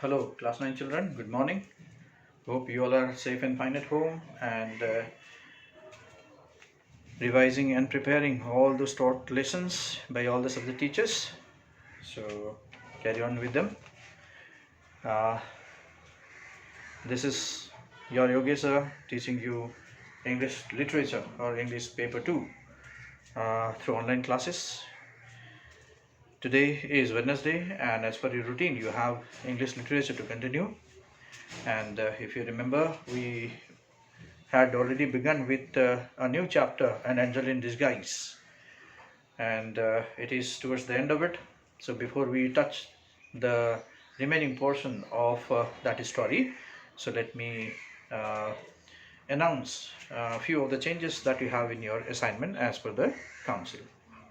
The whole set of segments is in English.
Hello, class 9 children. Good morning. Hope you all are safe and fine at home and revising and preparing all those taught lessons by all the subject teachers. So carry on with them. Uh, this is your Yogesh sir teaching you English literature or English paper 2 through online classes. Today is Wednesday, and as per your routine, you have English literature to continue. And if you remember, we had already begun with a new chapter, An Angel in Disguise, and it is towards the end of it. So before we touch the remaining portion of that story, so let me uh, announce a few of the changes that you have in your assignment as per the council,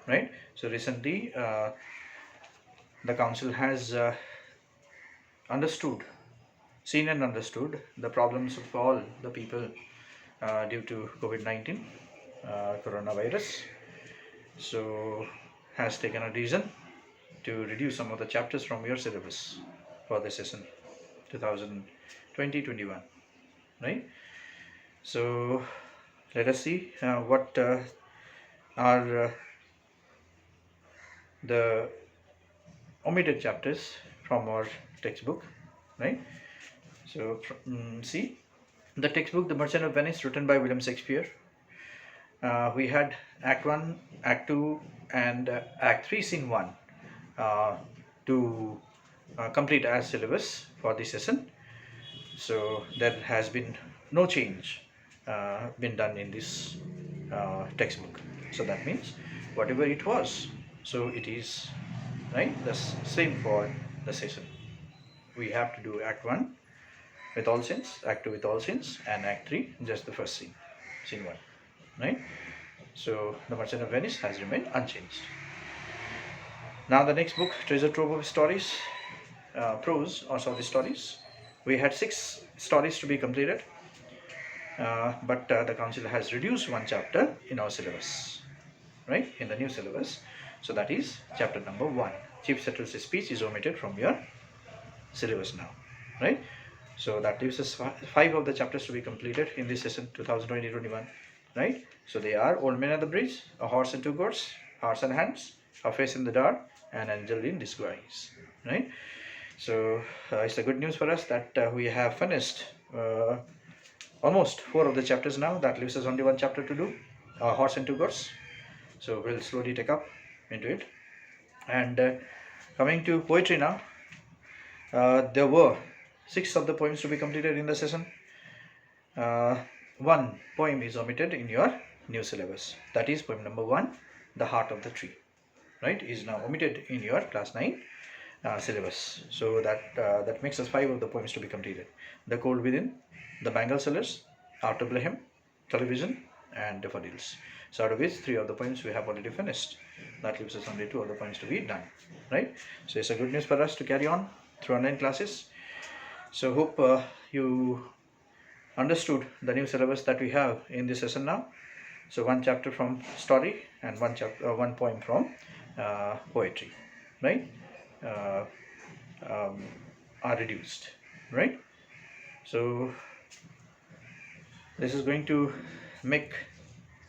right? So recently the council has seen and understood the problems of all the people due to COVID-19 coronavirus. So has taken a decision to reduce some of the chapters from your syllabus for the session 2020-21, right? So let us see what are the omitted chapters from our textbook, right? So see the textbook The Merchant of Venice, written by William Shakespeare. We had Act 1, Act 2 and Act 3 Scene 1 to complete as syllabus for this session. So there has been no change been done in this textbook. So that means whatever it was, so it is, right, the same for the session. We have to do Act 1 with all scenes, Act 2 with all scenes, and Act 3 just the first scene, Scene 1, right? So The Merchant of Venice has remained unchanged. Now the next book, Treasure Trove of Stories, prose or short stories. We had 6 stories to be completed, but the council has reduced one chapter in our syllabus, right, in the new syllabus. So that is chapter number 1. Chief settles his speech is omitted from your syllabus now, right? So that leaves us 5 of the chapters to be completed in this session 2020-21, right? So they are Old Man at the Bridge, A Horse and Two Goats, Hearts and Hands, A Face in the Dark, and Angel in Disguise, right? So it's a good news for us that we have finished almost 4 of the chapters now. That leaves us only one chapter to do, A Horse and Two Goats. So we'll slowly take up into it. And coming to poetry now, there were 6 of the poems to be completed in the session. One poem is omitted in your new syllabus. That is poem number 1, The Heart of the Tree, right, is now omitted in your class 9 syllabus. So that makes us 5 of the poems to be completed. The Cold Within, The Bengal Sellers, After Blehem, Television, and Daffodils. So out of which 3 of the poems we have already finished. That leaves us only 2 of the poems to be done, right? So it's a good news for us to carry on through online classes. So hope you understood the new syllabus that we have in this session now. So 1 chapter from story and 1 poem from poetry, right, are reduced, right? So this is going to make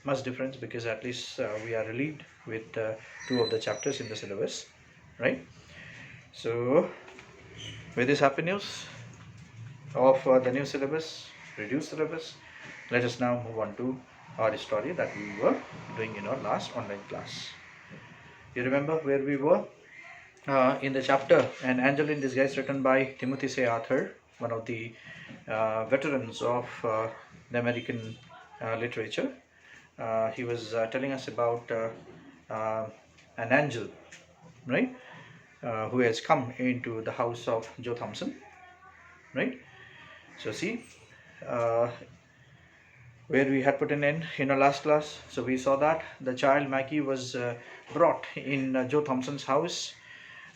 much difference because at least we are relieved with 2 of the chapters in the syllabus, right? So with this happy news of the new syllabus, reduced syllabus, let us now move on to our story that we were doing in our last online class. You remember where we were? In the chapter An Angel in Disguise, written by Timothy C. Arthur, one of the veterans of the American literature. He was telling us about an angel, right, who has come into the house of Joe Thompson, right? So see where we had put an end in our last class. So we saw that the child Maggie was brought in Joe Thompson's house,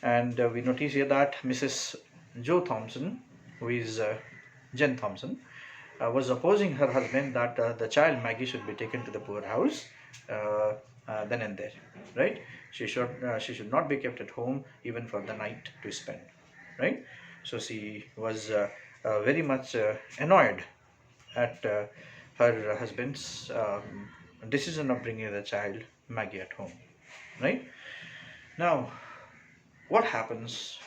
and we notice here that Mrs. Joe Thompson, who is Jen Thompson, was opposing her husband that the child Maggie should be taken to the poorhouse then and there, right? She should not be kept at home even for the night to spend, right? So she was very much annoyed at her husband's decision of bringing the child Maggie at home. Right now, what happens?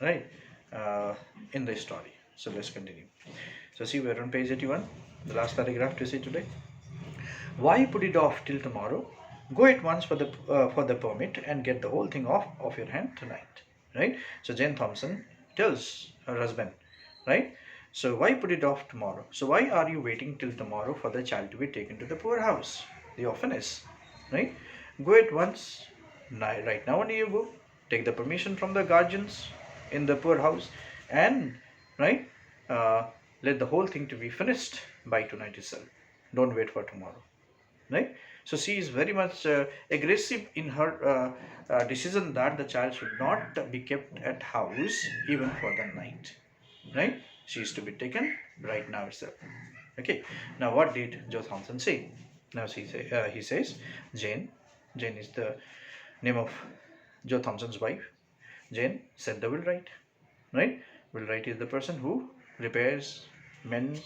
Right uh, in the story. So let's continue. So see, we're on page 81, the last paragraph to see today. Why put it off till tomorrow? Go at once for the permit and get the whole thing off your hand tonight. Right. So Jane Thompson tells her husband, right? So why put it off tomorrow? So why are you waiting till tomorrow for the child to be taken to the poorhouse, the orphanage? Right. Go at once. Right now only you go. Take the permission from the guardians in the poorhouse, and right, uh, let the whole thing to be finished by tonight itself. Don't wait for tomorrow. Right. So she is very much aggressive in her decision that the child should not be kept at house even for the night. Right. She is to be taken right now itself. Okay. Now what did Joe Thompson say? Now he says Jane is the name of Joe Thompson's wife. Jane said the wheelwright. Right. Wheelwright is the person who repairs, mends,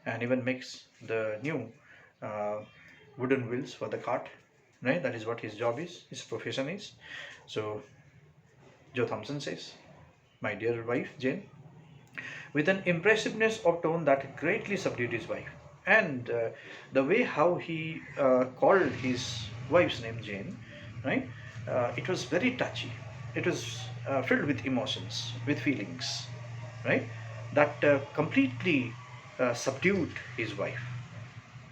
and even makes the new uh, wooden wheels for the cart. Right. That is what his job is, his profession is. So Joe Thompson says, my dear wife Jane, with an impressiveness of tone that greatly subdued his wife. And the way how he called his wife's name Jane, right? It was very touchy. It was filled with emotions, with feelings, right? That completely subdued his wife,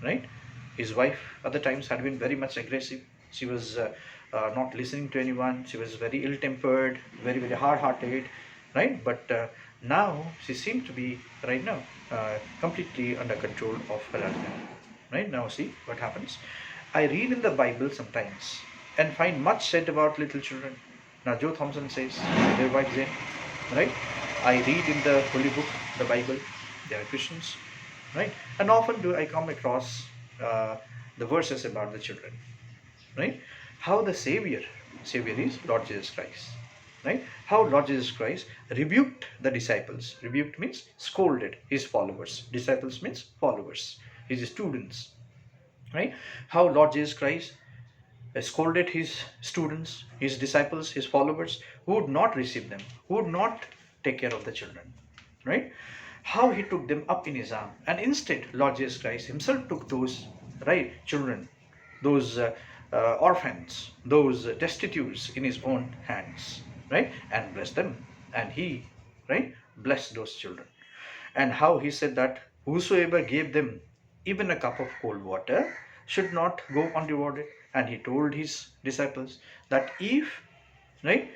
right? His wife at the times had been very much aggressive. She was not listening to anyone. She was very ill-tempered, very hard-hearted, right? But now she seemed to be right now completely under control of her husband. Right now, see what happens. I read in the Bible sometimes and find much said about little children. Now Joe Thompson says, their wife Jane, right? I read in the Holy Book, the Bible. They are Christians, right? And often do I come across the verses about the children, right? How the Savior is Lord Jesus Christ, right? How Lord Jesus Christ rebuked the disciples. Rebuked means scolded his followers. Disciples means followers, his students, right? How Lord Jesus Christ scolded his students, his disciples, his followers who would not receive them, who would not take care of the children, right? How he took them up in his arm, and instead Lord Jesus Christ himself took those, right, children, those orphans, those destitutes in his own hands, right, and blessed them, and he, right, blessed those children. And how he said that whosoever gave them even a cup of cold water should not go unrewarded. And he told his disciples that if, right,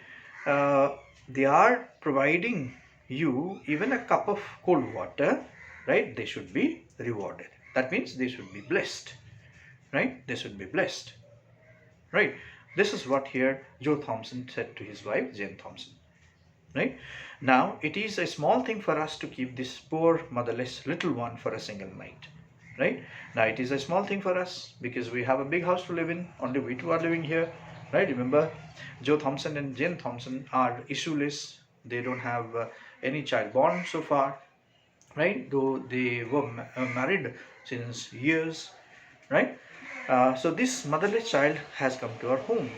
they are providing you even a cup of cold water, right, they should be rewarded. That means they should be blessed, right? They should be blessed, right? This is what here Joe Thompson said to his wife Jane Thompson, right? Now it is a small thing for us to keep this poor motherless little one for a single night, right? Now it is a small thing for us because we have a big house to live in. Only we two are living here, right? Remember, Joe Thompson and Jane Thompson are issueless. They don't have any child born so far, right? Though they were married since years, right? So this motherless child has come to our home.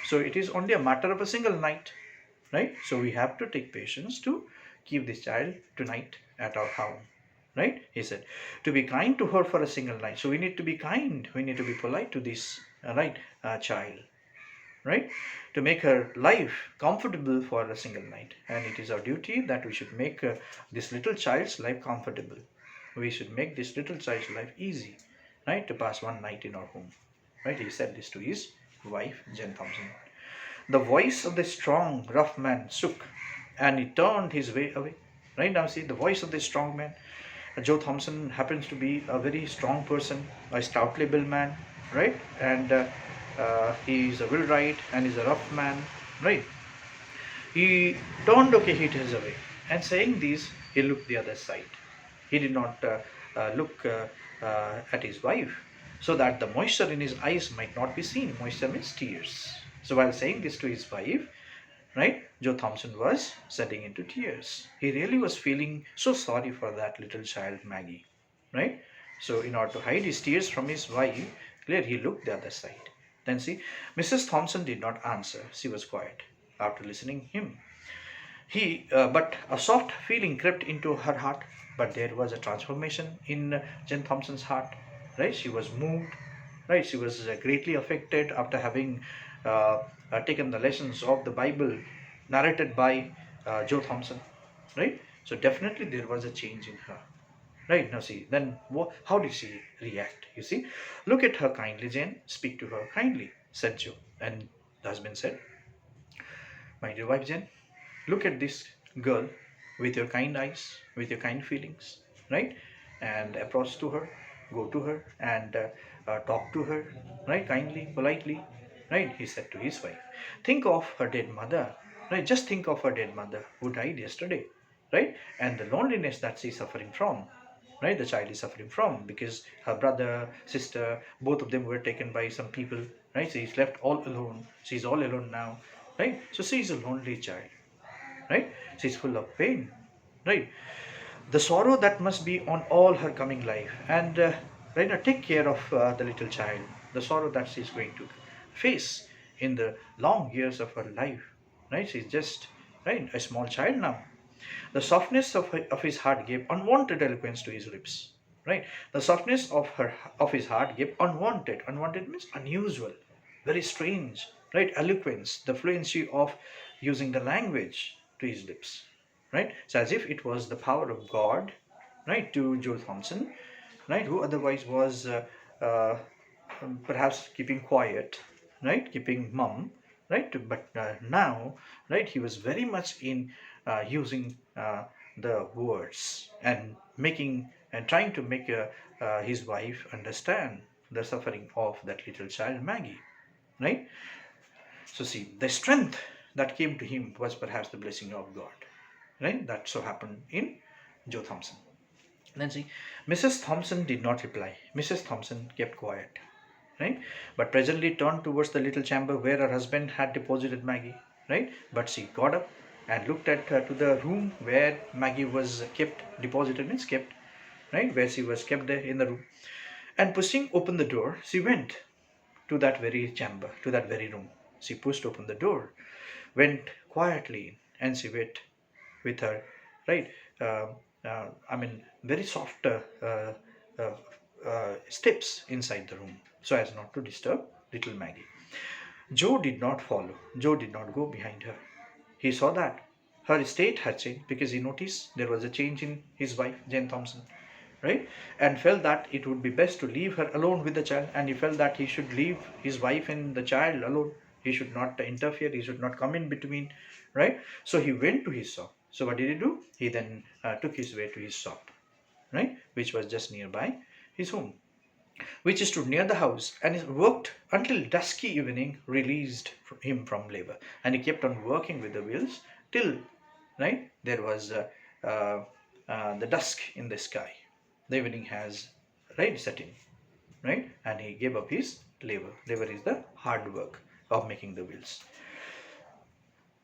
So it is only a matter of a single night, right? So we have to take patience to keep this child tonight at our home, right? He said, to be kind to her for a single night. So we need to be kind. We need to be polite to this, child, right? To make her life comfortable for a single night. And it is our duty that we should make this little child's life comfortable. We should make this little child's life easy, right? To pass one night in our home, right? He said this to his wife, Jane Thompson. The voice of the strong, rough man shook, and he turned his way away. Right now, see the voice of the strong man. Joe Thompson happens to be a very strong person, a stoutly built man, right? And he is a wheelwright and he's a rough man, right? He turned his away, and saying this, he looked the other side. He did not look at his wife, so that the moisture in his eyes might not be seen. Moisture means tears. So while saying this to his wife, right? Joe Thompson was setting into tears. He really was feeling so sorry for that little child, Maggie, right? So, in order to hide his tears from his wife, clearly he looked the other side. Then see, Mrs. Thompson did not answer. She was quiet after listening him. But a soft feeling crept into her heart. But there was a transformation in Jen Thompson's heart. Right? She was moved. Right? She was greatly affected after having taken the lessons of the Bible narrated by Joe Thompson. Right? So definitely there was a change in her. Right now, see, then how did she react? You see, look at her kindly, Jane. Speak to her kindly, said Joe. And the husband said, my dear wife, Jane, look at this girl with your kind eyes, with your kind feelings, right? And approach to her, go to her, and talk to her, right? Kindly, politely, right? He said to his wife, think of her dead mother, right? Just think of her dead mother who died yesterday, right? And the loneliness that she's suffering from, right? The child is suffering from because her brother, sister, both of them were taken by some people, right? She's left all alone. She's all alone now, right? So she's a lonely child, right? She's full of pain, right? The sorrow that must be on all her coming life, and right now take care of the little child, the sorrow that she's going to face in the long years of her life, right? She's just right a small child now. The softness of his heart gave unwanted eloquence to his lips, right? The softness of his heart gave unwanted means unusual, very strange, right? Eloquence, the fluency of using the language to his lips, right? So as if it was the power of God, right, to Joe Thompson, right, who otherwise was uh, perhaps keeping quiet, right, keeping mum, right, but now, right, he was very much in using the words and making and trying to make his wife understand the suffering of that little child Maggie, right? So see, the strength that came to him was perhaps the blessing of God, right? That so happened in Joe Thompson. Then see, Mrs. Thompson did not reply. Mrs. Thompson kept quiet, right? But presently turned towards the little chamber where her husband had deposited Maggie, right? But she got up and looked at to the room where Maggie was kept, deposited means kept, right? Where she was kept there in the room. And pushing open the door, she went to that very chamber, to that very room. She pushed open the door, went quietly in, and she went with her, right? Very soft steps inside the room so as not to disturb little Maggie. Joe did not follow. Joe did not go behind her. He saw that her state had changed because he noticed there was a change in his wife, Jane Thompson, right? And felt that it would be best to leave her alone with the child. And he felt that he should leave his wife and the child alone. He should not interfere. He should not come in between, right? So he went to his shop. So what did he do? He then took his way to his shop, right? Which was just nearby his home, which stood near the house, and he worked until dusky evening released him from labor. And he kept on working with the wheels till, right, there was the dusk in the sky. The evening has, right, set in, right, and he gave up his labor. Labor is the hard work of making the wheels.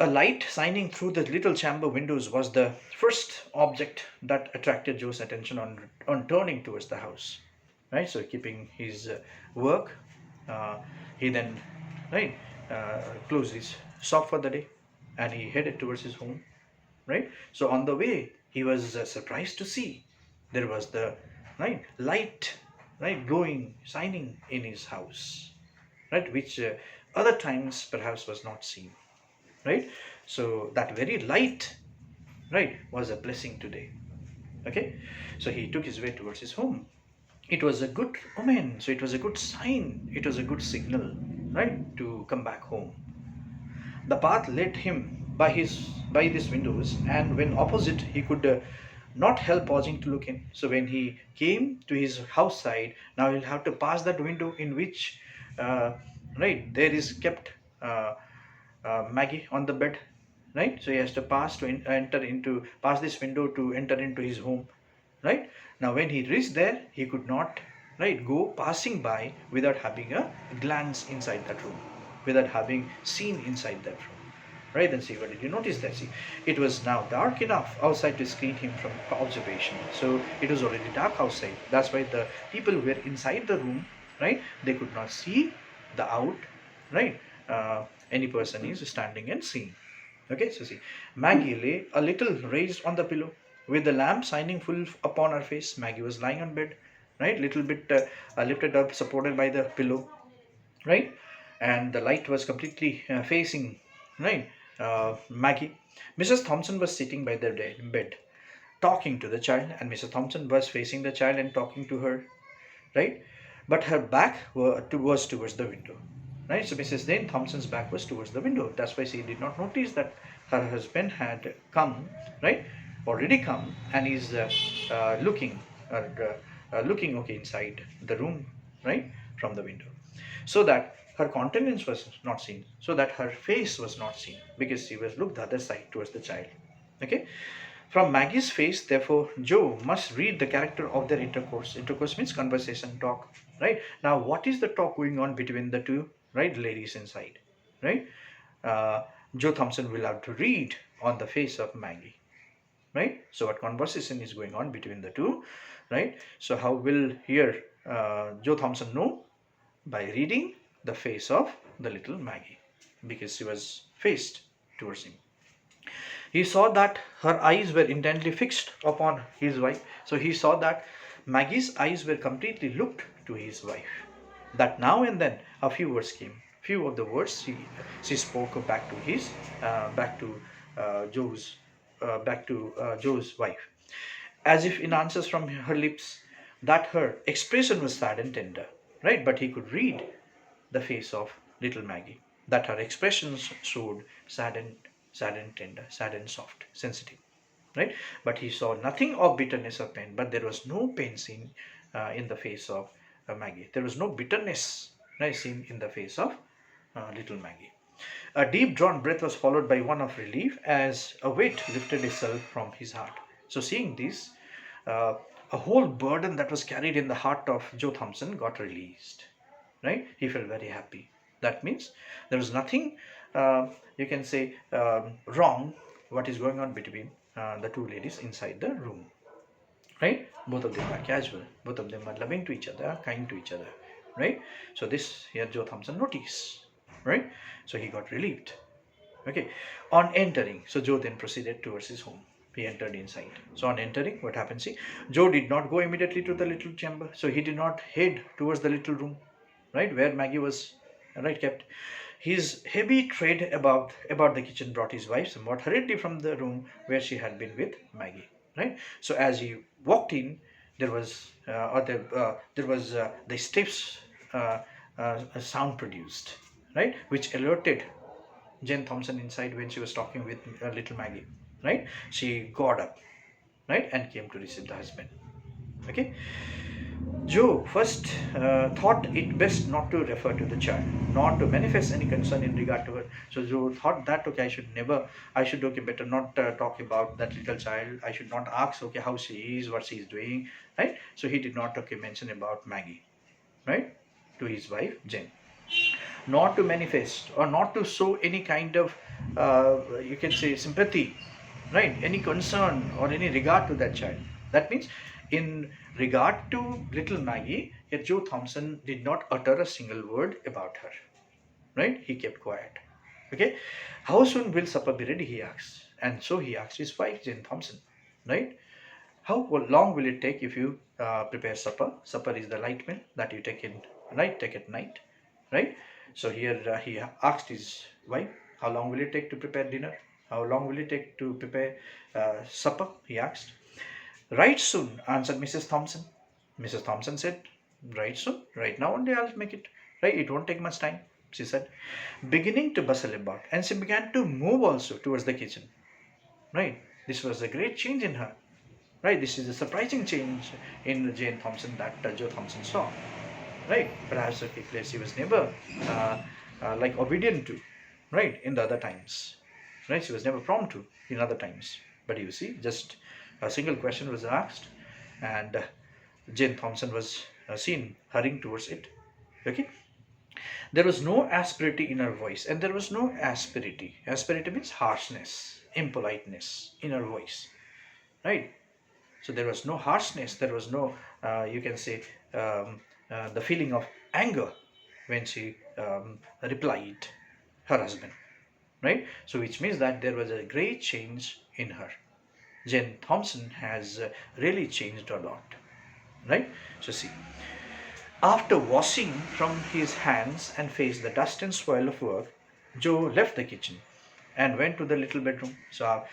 A light shining through the little chamber windows was the first object that attracted Joe's attention on turning towards the house. Right, so keeping his work, he then right closed his shop for the day, and he headed towards his home. Right, so on the way he was surprised to see there was the right light, right, glowing, shining in his house, right, which other times perhaps was not seen. Right, so that very light, right, was a blessing today. Okay, so he took his way towards his home. It was a good omen, so it was a good sign, it was a good signal, right, to come back home. The path led him by these windows, and when opposite he could not help pausing to look in. So when he came to his house side, now he'll have to pass that window in which right there is kept Maggie on the bed, right? So he has to pass to pass this window to enter into his home, right? Now when he reached there, he could not, right, go passing by without having a glance inside that room, without having seen inside that room, right? Then see, what did you notice that? See, it was now dark enough outside to screen him from observation. So it was already dark outside. That's why the people who were inside the room, right, they could not see the out, right? Any person is standing and seeing. Okay, so see, Maggie lay a little raised on the pillow with the lamp shining full upon her face. Maggie was lying on bed, right, little bit lifted up, supported by the pillow, right, and the light was completely facing, right, Maggie. Mrs. Thompson was sitting by the bed talking to the child, and Mrs. Thompson was facing the child and talking to her, right, but her back was towards the window, right. So Mrs. Dane Thompson's back was towards the window. That's why she did not notice that her husband had come, right, already come, and is looking looking okay inside the room, right, from the window, so that her countenance was not seen, so that her face was not seen, because she was looked the other side towards the child. Okay, from Maggie's face, therefore, Joe must read the character of their intercourse. Intercourse means conversation, talk, right? Now, what is the talk going on between the two, right, ladies inside, right? Joe Thompson will have to read on the face of Maggie, right? So, what conversation is going on between the two, right? So, how will here Joe Thompson know? By reading the face of the little Maggie, because she was faced towards him. He saw that her eyes were intently fixed upon his wife. So he saw that Maggie's eyes were completely looked to his wife. That now and then a few words came. Few of the words she spoke back to his back to Joe's Joe's wife, as if in answers from her lips. That her expression was sad and tender, right? But he could read the face of little Maggie, that her expressions showed sad and tender, sad and soft, sensitive, right? But he saw nothing of bitterness or pain. But there was no pain seen in the face of Maggie. There was no bitterness, right, seen in the face of little Maggie. A deep drawn breath was followed by one of relief as a weight lifted itself from his heart. So, seeing this, uh, a whole burden that was carried in the heart of Joe Thompson got released. Right? He felt very happy. That means there was nothing, you can say, wrong what is going on between the two ladies inside the room. Right? Both of them are casual. Both of them are loving to each other, kind to each other. Right? So this here Joe Thompson noticed. Right? So he got relieved. Okay. On entering, so Joe then proceeded towards his home. He entered inside. So on entering, what happened? See, Joe did not go immediately to the little chamber. So he did not head towards the little room, right, where Maggie was, right, kept. His heavy tread about the kitchen brought his wife somewhat hurriedly from the room where she had been with Maggie, right. So as he walked in, there was the steps sound produced, right, which alerted Jane Thompson inside when she was talking with little Maggie, right. She got up, right, and came to receive the husband. Okay. Joe first thought it best not to refer to the child, not to manifest any concern in regard to her. So Joe thought that, okay, I should, okay, better not talk about that little child. I should not ask, okay, how she is, what she is doing, right? So he did not, okay, mention about Maggie, right, to his wife Jane. Not to manifest or not to show any kind of, you can say, sympathy, right? Any concern or any regard to that child. That means, in regard to little Maggie, yet Joe Thompson did not utter a single word about her. Right? He kept quiet. Okay. How soon will supper be ready? He asked. And so he asked his wife, Jane Thompson. Right? How long will it take if you prepare supper? Supper is the light meal that you take at night. Right? So here he asked his wife, how long will it take to prepare dinner? How long will it take to prepare supper? He asked. Right soon, answered Mrs. Thompson. Mrs. Thompson said, right soon, right now only I'll make it. Right, it won't take much time, she said, beginning to bustle about. And she began to move also towards the kitchen. Right, this was a great change in her. Right, this is a surprising change in Jane Thompson that Joe Thompson saw. Right, perhaps she was never like obedient to, right, in the other times. Right, she was never prompt to in other times. But you see, just a single question was asked, and Jane Thompson was seen hurrying towards it. Okay. There was no asperity in her voice, and there was no asperity. Asperity means harshness, impoliteness in her voice, right? So there was no harshness, there was no, you can say, the feeling of anger when she replied her husband, right? So which means that there was a great change in her. Jane Thompson has really changed a lot, right? So see, after washing from his hands and face the dust and soil of work, Joe left the kitchen and went to the little bedroom. So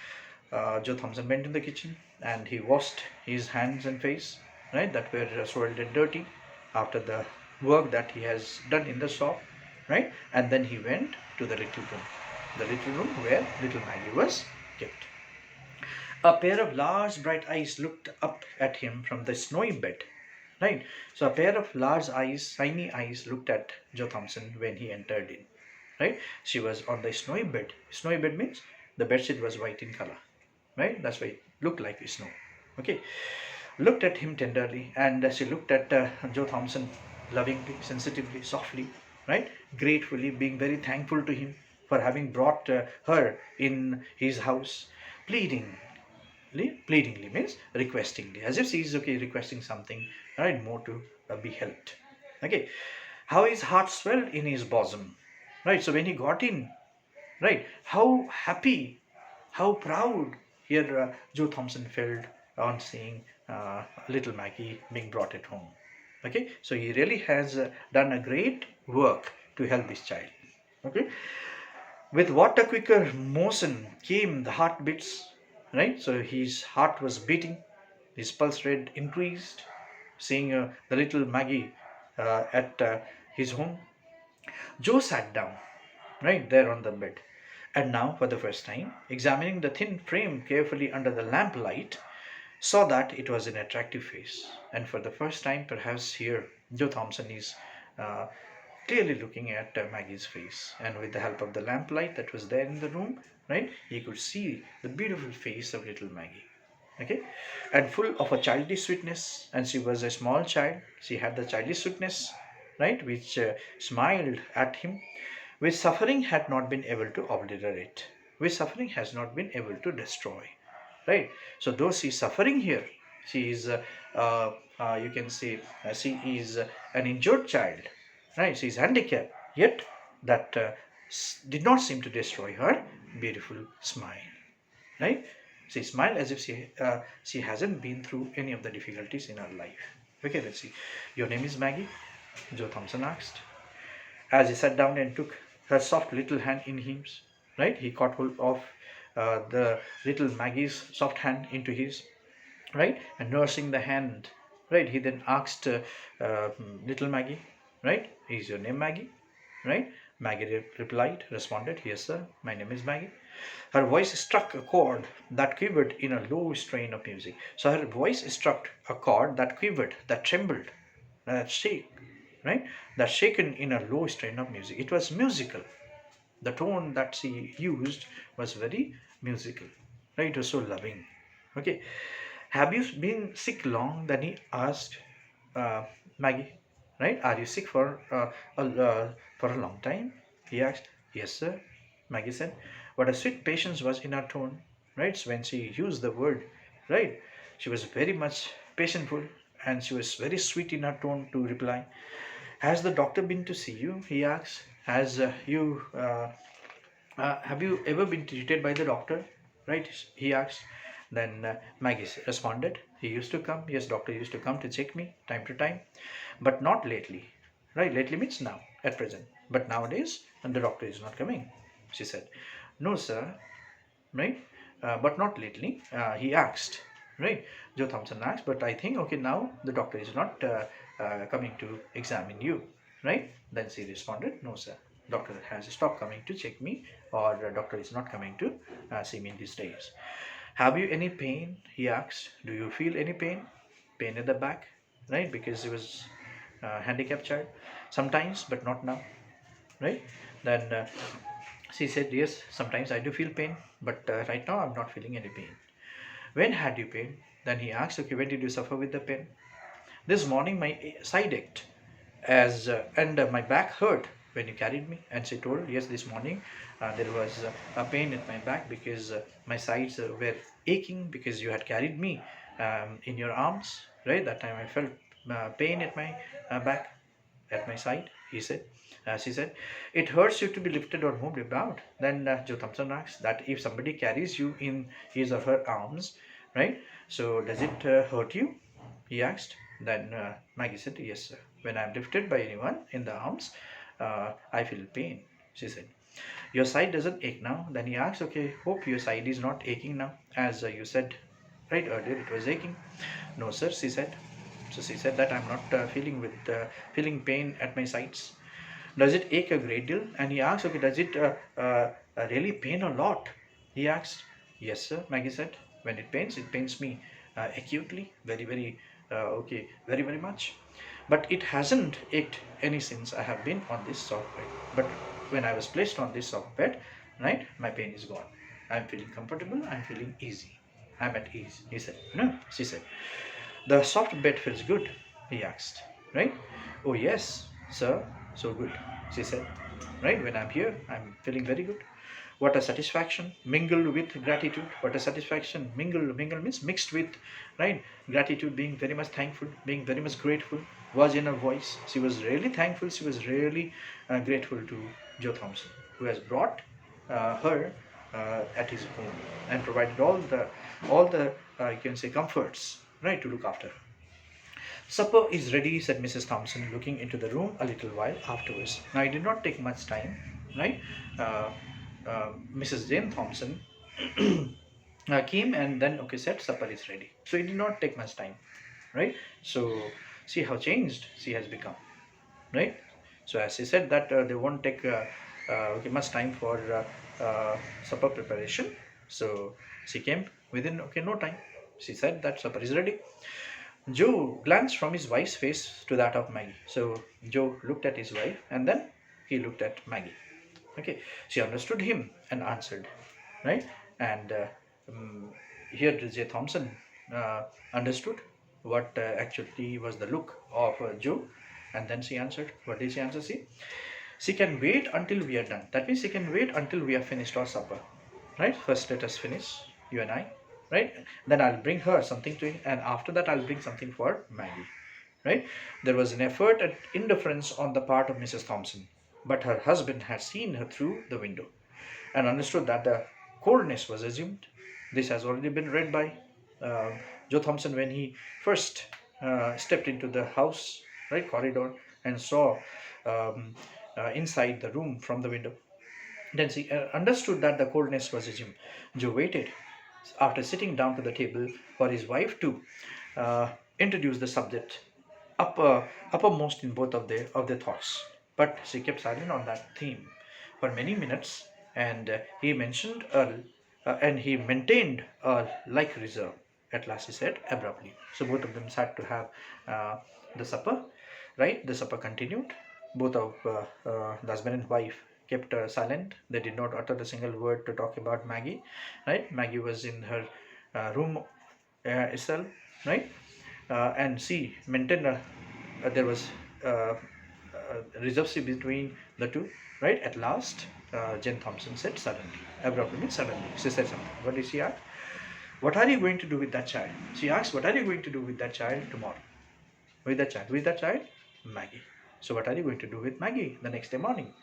Joe Thompson went in the kitchen and he washed his hands and face, right, that were soiled and dirty after the work that he has done in the shop, right, and then he went to the little room where little Maggie was kept. A pair of large bright eyes looked up at him from the snowy bed, right? So a pair of large eyes, shiny eyes, looked at Joe Thompson when he entered in, right? She was on the snowy bed. Snowy bed means the bedsheet was white in color, right? That's why it looked like snow. Okay, looked at him tenderly, and she looked at Joe Thompson lovingly, sensitively, softly, right? Gratefully, being very thankful to him for having brought her in his house, pleadingly. Pleadingly means requestingly, as if she is okay requesting something, right? More to be helped. Okay, how his heart swelled in his bosom, right? So when he got in, right, how happy, how proud here Joe Thompson felt on seeing little Maggie being brought at home. Okay, so he really has done a great work to help this child. Okay, with what a quicker motion came the heartbeats, right? So his heart was beating, his pulse rate increased, seeing the little Maggie at his home. Joe sat down right there on the bed, and now, for the first time, examining the thin frame carefully under the lamplight, saw that it was an attractive face. And for the first time, perhaps here, Joe Thompson is uh, clearly looking at Maggie's face. And with the help of the lamplight that was there in the room, right, he could see the beautiful face of little Maggie. Okay, and full of a childish sweetness, and she was a small child. She had the childish sweetness, right, which smiled at him, which suffering had not been able to obliterate, which suffering has not been able to destroy, right? So though she is suffering here, she is you can say she is an injured child, right? She is handicapped, yet that did not seem to destroy her beautiful smile, right? She smiled as if she hasn't been through any of the difficulties in her life. Okay, let's see. Your name is Maggie? Joe Thompson asked, as he sat down and took her soft little hand in his, right? He caught hold of the little Maggie's soft hand into his, right? And nursing the hand, right? He then asked little Maggie, right? Is your name Maggie? Right? Maggie responded, yes, sir, my name is Maggie. Her voice struck a chord that quivered in a low strain of music. So her voice struck a chord that quivered, that trembled, that shake, right? That shaken in a low strain of music. It was musical. The tone that she used was very musical, right? It was so loving. Okay. Have you been sick long? Then he asked uh, Maggie, right? Are you sick for a long time? He asked. Yes, sir, Maggie said. What a sweet patience was in her tone, right? So when she used the word, right? She was very much patientful, and she was very sweet in her tone to reply. Has the doctor been to see you? He asked. Have you ever been treated by the doctor? Right? He asked. Then Maggie responded, he used to come. Yes, doctor used to come to check me time to time, but not lately. Right? Lately means now, at present. But nowadays, and the doctor is not coming, she said. No, sir. Right? But not lately. He asked. Right? Joe Thompson asked, but I think, okay, now the doctor is not coming to examine you. Right? Then she responded, no, sir. Doctor has stopped coming to check me, or the doctor is not coming to see me these days. Have you any pain? He asked. Do you feel any pain? Pain at the back, right? Because he was a handicapped child. Sometimes, but not now, right? Then she said, yes, sometimes I do feel pain, but right now I'm not feeling any pain. When had you pain? Then he asked, okay, when did you suffer with the pain? This morning my side ached and my back hurt when you carried me? And she told, yes, this morning there was a pain in my back because my sides were aching because you had carried me in your arms, right? That time I felt pain at my back, at my side, he said. She said, it hurts you to be lifted or moved about. Then Joe Thompson asked that if somebody carries you in his or her arms, right? So does it hurt you? He asked. Then Maggie said, yes, sir. When I'm lifted by anyone in the arms, I feel pain, she said. Your side doesn't ache now? Then he asked, okay, hope your side is not aching now, as you said, right, earlier it was aching. No, sir, she said. So she said that I'm not feeling pain at my sides. Does it ache a great deal? And he asked, okay, does it really pain a lot? He asked. Yes, sir, Maggie said. When it pains me acutely, very, very, okay, very, very much. But it hasn't ached any since I have been on this soft bed. But when I was placed on this soft bed, right, my pain is gone. I'm feeling comfortable, I'm feeling easy. I'm at ease, he said. No, she said. The soft bed feels good, he asked, right? Oh, yes, sir, so good, she said. Right, when I'm here, I'm feeling very good. What a satisfaction mingled with gratitude. What a satisfaction mingled means mixed with, right? Gratitude, being very much thankful, being very much grateful, was in her voice. She was really thankful, she was really grateful to Joe Thompson, who has brought her at his home and provided all the you can say comforts, right, to look after her. Supper is ready, said Mrs. Thompson, looking into the room a little while afterwards. Now, it did not take much time, right? Uh, Mrs. Jane Thompson came and then, okay, said, supper is ready. So, it did not take much time, right? So, see how changed she has become, right? So, as she said that they won't take okay, much time for supper preparation. So, she came within, okay, no time. She said that supper is ready. Joe glanced from his wife's face to that of Maggie. So Joe looked at his wife and then he looked at Maggie. Okay, she understood him and answered, right? And here J. Thompson understood what actually was the look of Joe, and then she answered. What did she answer? She can wait until we are done. That means she can wait until we have finished our supper, right? First, let us finish, you and I, right? Then I'll bring her something to eat, and after that I'll bring something for Maggie, right? There was an effort at indifference on the part of Mrs. Thompson, but her husband had seen her through the window and understood that the coldness was assumed. This has already been read by uh, Joe Thompson when he first stepped into the house, right, corridor, and saw um, inside the room from the window. Then she understood that the coldness was assumed. Joe waited after sitting down to the table for his wife to introduce the subject uppermost in both of their thoughts. But she kept silent on that theme for many minutes, and he maintained a like reserve. At last, he said abruptly. So both of them sat to have uh, the supper. Right, the supper continued. Both of the husband and wife kept silent. They did not utter a single word to talk about Maggie. Right, Maggie was in her room itself. Right, and she maintained there was reserve between the two. Right, at last, Jane Thompson said suddenly, abruptly, suddenly. She said something. What did she ask? What are you going to do with that child? She asked, what are you going to do with that child tomorrow? With that child? With that child? Maggie. So what are you going to do with Maggie the next day morning?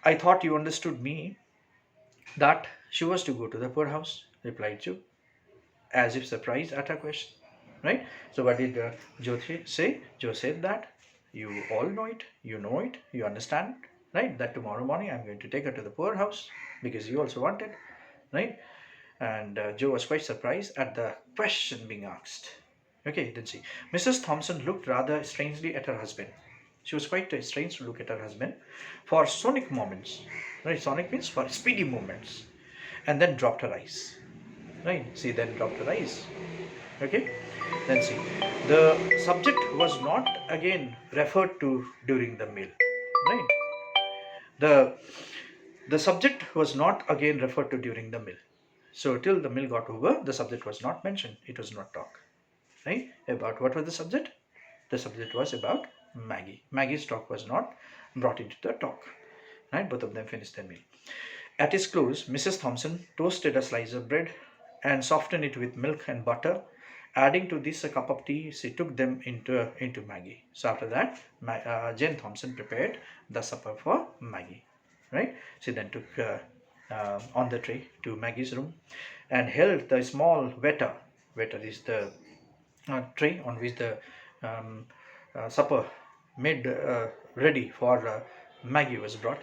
I thought you understood me that she was to go to the poorhouse, replied Joe, as if surprised at her question. Right? So what did Joe say? Joe said that you all know it, you understand, right? That tomorrow morning I'm going to take her to the poorhouse because you also want it, right? And Joe was quite surprised at the question being asked. Okay, then see. Mrs. Thompson looked rather strangely at her husband. She was quite strange to look at her husband for sonic moments. Right, sonic means for speedy moments. And then dropped her eyes. Right, see, then dropped her eyes. Okay, then see. The subject was not again referred to during the meal. Right, the the subject was not again referred to during the meal. So till the meal got over, the subject was not mentioned. It was not talked. Right? About what was the subject? The subject was about Maggie. Maggie's talk was not brought into the talk. Right? Both of them finished their meal. At its close, Mrs. Thompson toasted a slice of bread and softened it with milk and butter. Adding to this a cup of tea, she took them into Maggie. So after that, Jane Thompson prepared the supper for Maggie. Right? She then took on the tray to Maggie's room and held the small veta. Veta is the tray on which the um, supper made ready for Maggie was brought,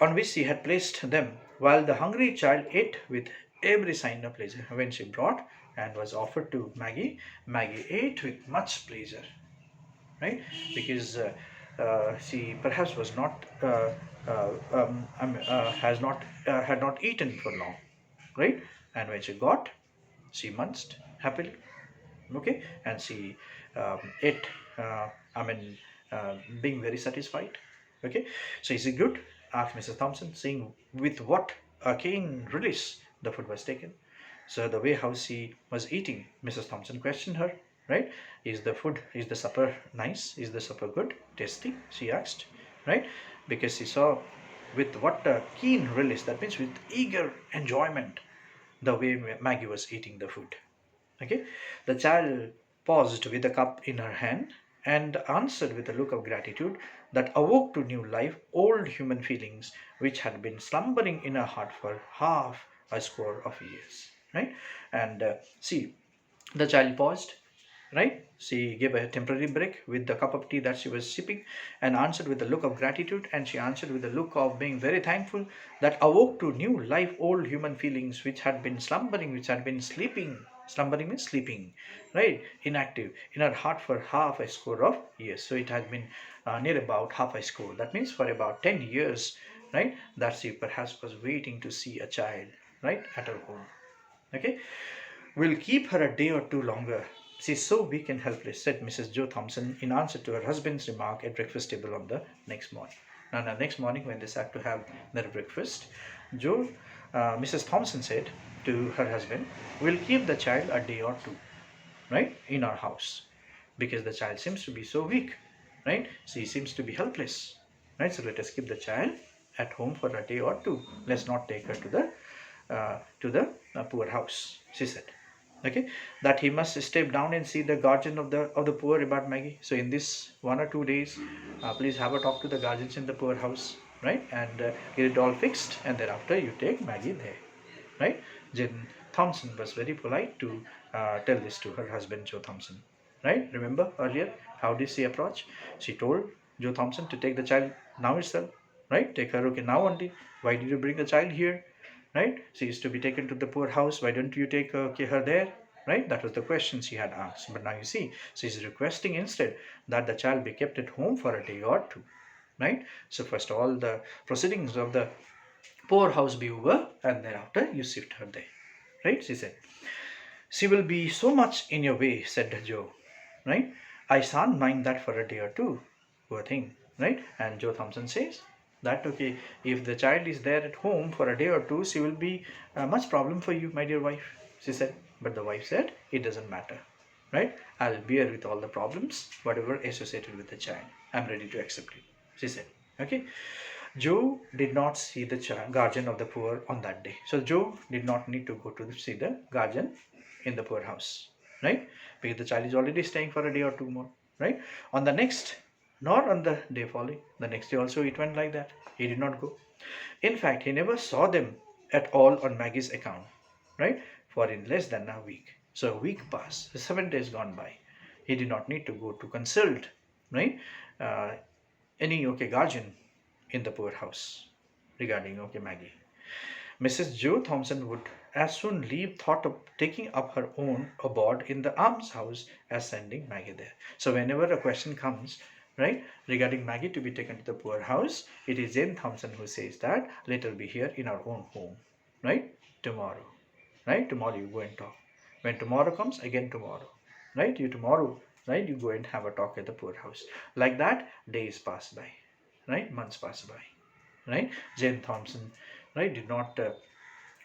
on which she had placed them, while the hungry child ate with every sign of pleasure. When she brought and was offered to Maggie, Maggie ate with much pleasure, right? Because she perhaps was not has not had not eaten for long, right? And when she got, she munched happily, okay, and she ate. I mean, being very satisfied, okay. So is it good? Asked Mrs. Thompson, seeing with what a keen relish the food was taken. So the way how she was eating, Mrs. Thompson questioned her, right? Is the supper nice? Is the supper good, tasty? She asked, right? Because she saw with what a keen relish, that means with eager enjoyment, the way Maggie was eating the food. Okay, the child paused with a cup in her hand and answered with a look of gratitude that awoke to new life old human feelings which had been slumbering in her heart for half a score of years. Right, and see, the child paused, right? She gave a temporary break with the cup of tea that she was sipping and answered with a look of gratitude, and she answered with a look of being very thankful that awoke to new life old human feelings which had been slumbering, which had been sleeping. Slumbering means sleeping, right? Inactive in her heart for half a score of years. So it has been near about half a score. That means for about 10 years, right? That she perhaps was waiting to see a child, right, at her home. Okay, we'll keep her a day or two longer. She's so weak and helpless, said Mrs. Joe Thompson in answer to her husband's remark at breakfast table on the next morning. Now, the next morning, when they sat to have their breakfast, Mrs. Thompson said to her husband, we'll keep the child a day or two, right, in our house, because the child seems to be so weak, right? She seems to be helpless, right? So let us keep the child at home for a day or two. Let's not take her to the poorhouse, she said. Okay, that he must step down and see the guardian of the poor about Maggie. So in this 1 or 2 days, please have a talk to the guardians in the poorhouse, right, and get it all fixed, and thereafter you take Maggie there, right? Jane Thompson was very polite to tell this to her husband Joe Thompson, right? Remember earlier how did she approach? She told Joe Thompson to take the child now itself, right? Take her, okay, now only. Why did you bring the child here? Right? She is to be taken to the poorhouse. Why don't you take her there? Right? That was the question she had asked. But now you see, she is requesting instead that the child be kept at home for a day or two. Right? So first of all, the proceedings of the poorhouse be over, and thereafter you shift her there. Right? She said. She will be so much in your way, said Joe. Right? I shan't mind that for a day or two. Poor thing. Right? And Joe Thompson says, that okay, if the child is there at home for a day or two, she will be much problem for you, my dear wife, she said. But the wife said, it doesn't matter, right? I'll bear with all the problems, whatever associated with the child. I'm ready to accept it, she said. Okay. Joe did not see the guardian of the poor on that day. So Joe did not need to go to see the guardian in the poorhouse, right? Because the child is already staying for a day or two more, right? On the next, nor on the day following, the next day also it went like that. He did not go. In fact, he never saw them at all on Maggie's account, right? For in less than a week. So a week passed, 7 days gone by. He did not need to go to consult, right? Uh, any guardian in the poorhouse regarding Maggie. Mrs. Joe Thompson would as soon leave thought of taking up her own abode in the almshouse as sending Maggie there. So whenever a question comes, right, regarding Maggie to be taken to the poorhouse, it is Jane Thompson who says that let her be here in our own home, right, tomorrow, right, tomorrow you go and talk. When tomorrow comes, again tomorrow, right, you tomorrow, right, you go and have a talk at the poorhouse. Like that, days pass by, right, months pass by, right. Jane Thompson, right, did not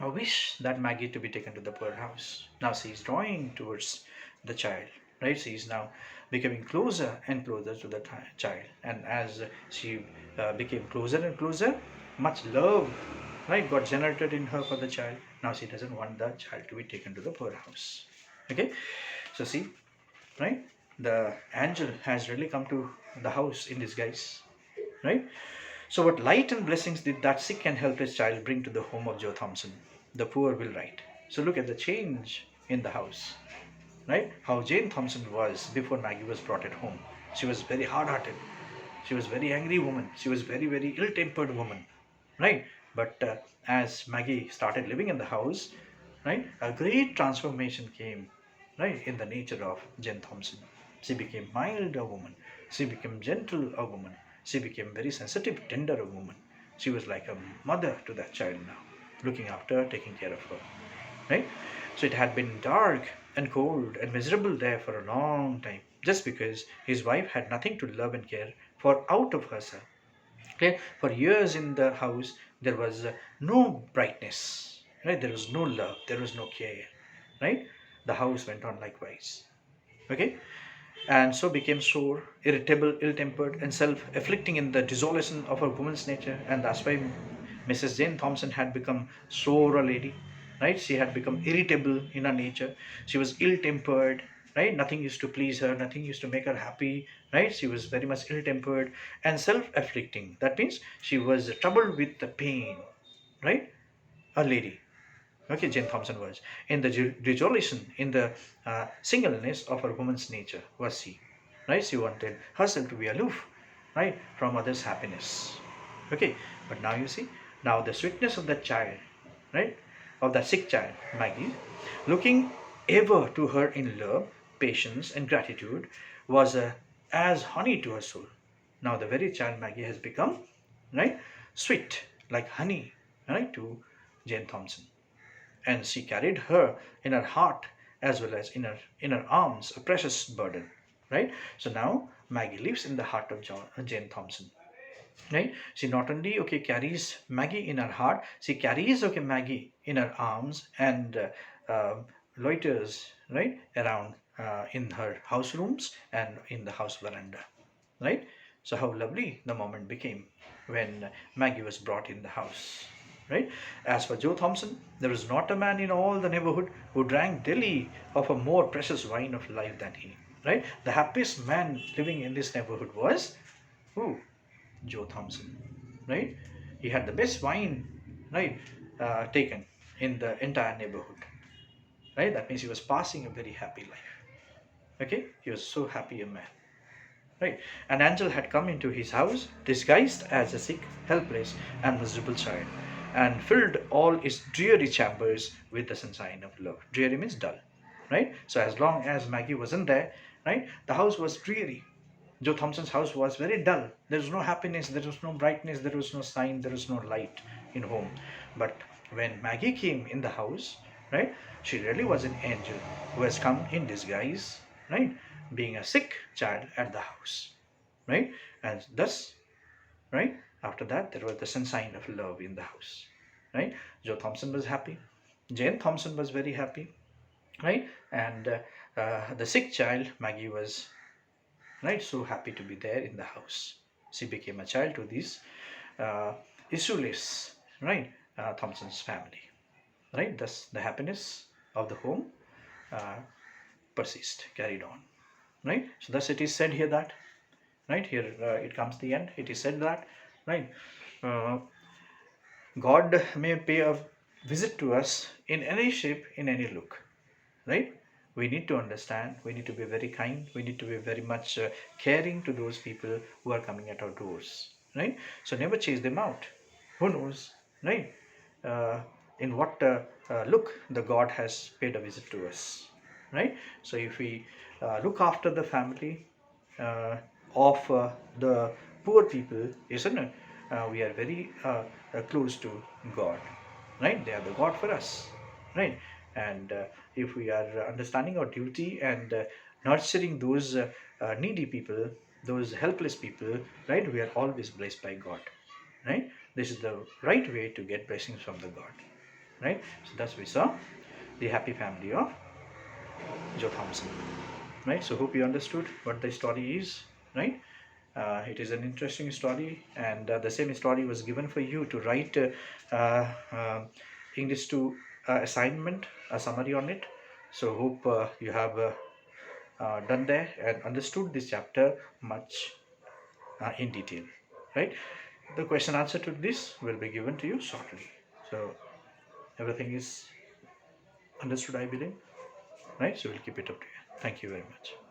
wish that Maggie to be taken to the poorhouse. Now she is drawing towards the child, right? She is now becoming closer and closer to the child, and as she became closer and closer, much love, right, got generated in her for the child. Now she doesn't want the child to be taken to the poorhouse. Okay, so see, right, the angel has really come to the house in disguise, right? So what light and blessings did that sick and helpless child bring to the home of Joe Thompson, the poor will write. So look at the change in the house, right? How Jane Thompson was before Maggie was brought at home. She was very hard-hearted. She was very angry woman. She was very ill-tempered woman, right? But as Maggie started living in the house, right, a great transformation came, right, in the nature of Jane Thompson. She became mild a woman. She became gentle a woman. She became very sensitive, tender a woman. She was like a mother to that child now, looking after her, taking care of her, right? So it had been dark and cold and miserable there for a long time, just because his wife had nothing to love and care for out of herself. Okay? For years in the house, there was no brightness, right? There was no love, there was no care, right? The house went on likewise. Okay, and so became sore, irritable, ill-tempered, and self-afflicting in the desolation of a woman's nature. And that's why Mrs. Jane Thompson had become sore a lady, right? She had become irritable in her nature. She was ill-tempered, right? Nothing used to please her, nothing used to make her happy, right? She was very much ill-tempered and self-afflicting. That means she was troubled with the pain, right? A lady. Okay, Jane Thompson was in the resolution, in the singleness of her woman's nature was she, right? She wanted herself to be aloof, right, from others' happiness. Okay, but now you see, now the sweetness of that child, right, of that sick child, Maggie, looking ever to her in love, patience, and gratitude, was as honey to her soul. Now the very child Maggie has become, right, sweet like honey, right, to Jane Thompson, and she carried her in her heart as well as in her arms, a precious burden, right? So now Maggie lives in the heart of Jane Thompson, right? She not only okay carries Maggie in her heart, she carries okay Maggie in her arms and loiters right around in her house rooms and in the house veranda, right? So how lovely the moment became when Maggie was brought in the house, right? As for Joe Thompson, there was not a man in all the neighborhood who drank daily of a more precious wine of life than he, right? The happiest man living in this neighborhood was who? Joe Thompson, right? He had the best wine, right, taken in the entire neighborhood, right? That means he was passing a very happy life. Okay, he was so happy a man. Right. An angel had come into his house, disguised as a sick, helpless, and miserable child, and filled all its dreary chambers with the sunshine of love. Dreary means dull. Right? So as long as Maggie wasn't there, right, the house was dreary. Joe Thompson's house was very dull. There was no happiness, there was no brightness, there was no sign, there was no light in home. But when Maggie came in the house, right, she really was an angel who has come in disguise, right, being a sick child at the house, right, and thus, right, after that there was the sunshine of love in the house, right. Joe Thompson was happy, Jane Thompson was very happy, right, and the sick child Maggie was, right, so happy to be there in the house. She became a child to this uh, issueless, right, Thompson's family, right. Thus the happiness of the home uh, persist, carried on, right. So thus it is said here that, right, here it comes the end, it is said that, right, uh, God may pay a visit to us in any shape, in any look, right. We need to understand, we need to be very kind, we need to be very much caring to those people who are coming at our doors, right. So never chase them out. Who knows, right, uh, in what look the God has paid a visit to us, right. So if we look after the family uh, of the poor people, isn't it, we are very close to God, right. They are the God for us, right. And if we are understanding our duty and nurturing those needy people, those helpless people, right, we are always blessed by God, right. This is the right way to get blessings from the God, right. So thus we saw the happy family of Joe Thompson. right? So hope you understood what the story is, right? It is an interesting story, and the same story was given for you to write uh, uh, English to assignment, a summary on it. So hope you have done there and understood this chapter much in detail, right? The question answer to this will be given to you shortly. So everything is understood, I believe, right? So we'll keep it up to you. Thank you very much.